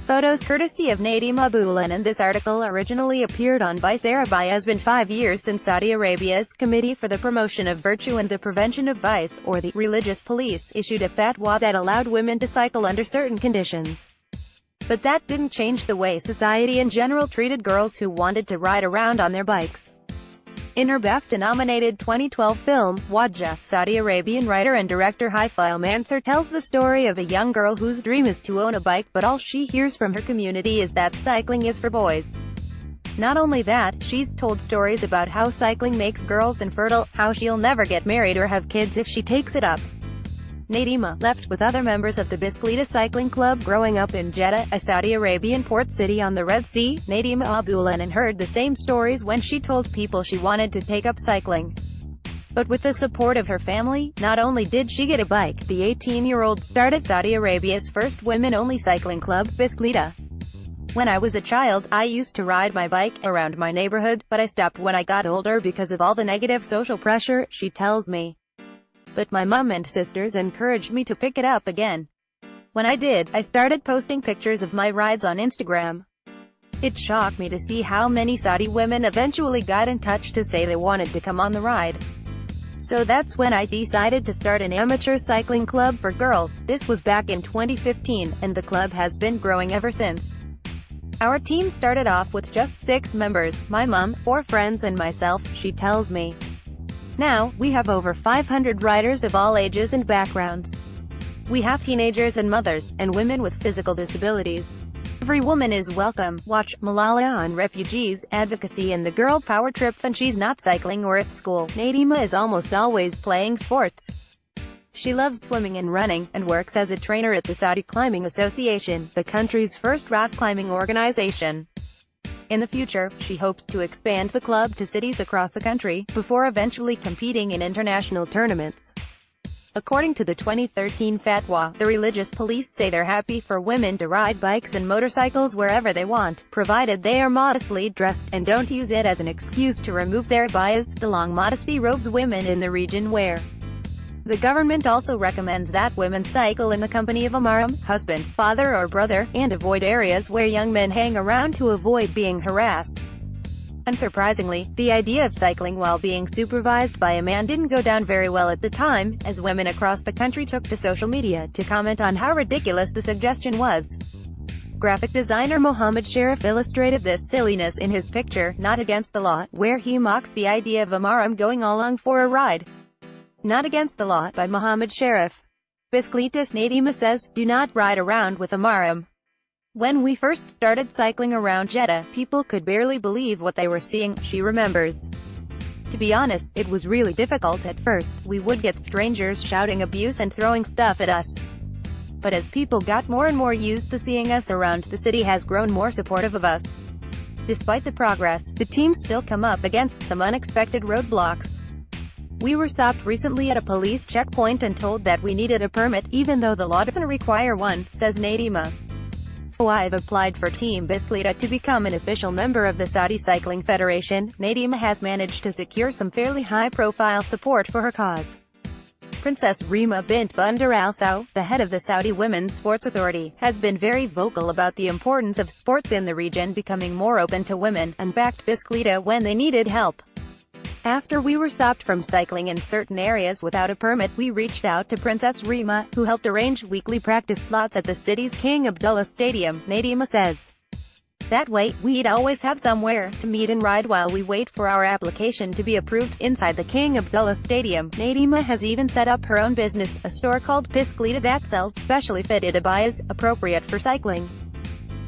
Photos courtesy of Nadima Abul EneinThis. This article originally appeared on VICE ArabiaIt. It has been 5 years since Saudi Arabia's Committee for the Promotion of Virtue and the Prevention of Vice, or the Religious Police, issued a fatwa that allowed women to cycle under certain conditions. But that didn't change the way society in general treated girls who wanted to ride around on their bikes. In her BAFTA-nominated 2012 film, Wadjda, Saudi Arabian writer and director Haifaa al-Mansour tells the story of a young girl whose dream is to own a bike, but all she hears from her community is that cycling is for boys. Not only that, she's told stories about how cycling makes girls infertile, how she'll never get married or have kids if she takes it up. Nadima left with other members of the Wadjda cycling club growing up in Jeddah, a Saudi Arabian port city on the Red Sea. Nadima Abul EneinThis heard the same stories when she told people she wanted to take up cycling. But with the support of her family, not only did she get a bike, the 18-year-old started Saudi Arabia's first women-only cycling club, Wadjda. When I was a child, I used to ride my bike around my neighborhood, but I stopped when I got older because of all the negative social pressure, she tells me. But my mum and sisters encouraged me to pick it up again. When I did, I started posting pictures of my rides on Instagram. It shocked me to see how many Saudi women eventually got in touch to say they wanted to come on the ride. So that's when I decided to start an amateur cycling club for girls. This was back in 2015, and the club has been growing ever since. Our team started off with just 6 members, my mum, 4 friends and myself, she tells me. Now, we have over 500 riders of all ages and backgrounds. We have teenagers and mothers, and women with physical disabilities. Every woman is welcome. Watch Malala on refugees, advocacy and the girl power trip when she's not cycling or at school. Nadima is almost always playing sports. She loves swimming and running, and works as a trainer at the Saudi Climbing Association, the country's first rock climbing organization. In the future, she hopes to expand the club to cities across the country, before eventually competing in international tournaments. According to the 2013 fatwa, the religious police say they're happy for women to ride bikes and motorcycles wherever they want, provided they are modestly dressed, and don't use it as an excuse to remove their bias, the long modesty robes women in the region wear. The government also recommends that women cycle in the company of a mahram, husband, father or brother, and avoid areas where young men hang around to avoid being harassed. Unsurprisingly, the idea of cycling while being supervised by a man didn't go down very well at the time, as women across the country took to social media to comment on how ridiculous the suggestion was. Graphic designer Mohammed Sharif illustrated this silliness in his picture, Not Against the Law, where he mocks the idea of a mahram going along for a ride. Not Against the Law, by Mohammed Sharif. Bicycletas. Nadima says, do not ride around with a mahram. When we first started cycling around Jeddah, people could barely believe what they were seeing, she remembers. To be honest, it was really difficult at first. We would get strangers shouting abuse and throwing stuff at us. But as people got more and more used to seeing us around, the city has grown more supportive of us. Despite the progress, the team still come up against some unexpected roadblocks. We were stopped recently at a police checkpoint and told that we needed a permit, even though the law doesn't require one, says Nadima. So I've applied for Team Wadjda to become an official member of the Saudi Cycling Federation. Nadima has managed to secure some fairly high-profile support for her cause. Princess Rima bint Bandar Al Saud, the head of the Saudi Women's Sports Authority, has been very vocal about the importance of sports in the region becoming more open to women, and backed Wadjda when they needed help. After we were stopped from cycling in certain areas without a permit, we reached out to Princess Rima, who helped arrange weekly practice slots at the city's King Abdullah Stadium, Nadima says. That way, we'd always have somewhere to meet and ride while we wait for our application to be approved inside the King Abdullah Stadium. Nadima has even set up her own business, a store called Wadjda that sells specially fitted abayas, appropriate for cycling.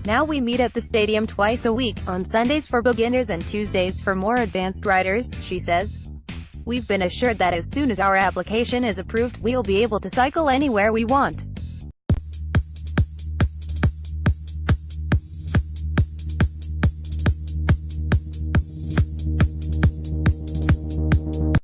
Now we meet at the stadium twice a week, on Sundays for beginners and Tuesdays for more advanced riders, she says. We've been assured that as soon as our application is approved, we'll be able to cycle anywhere we want.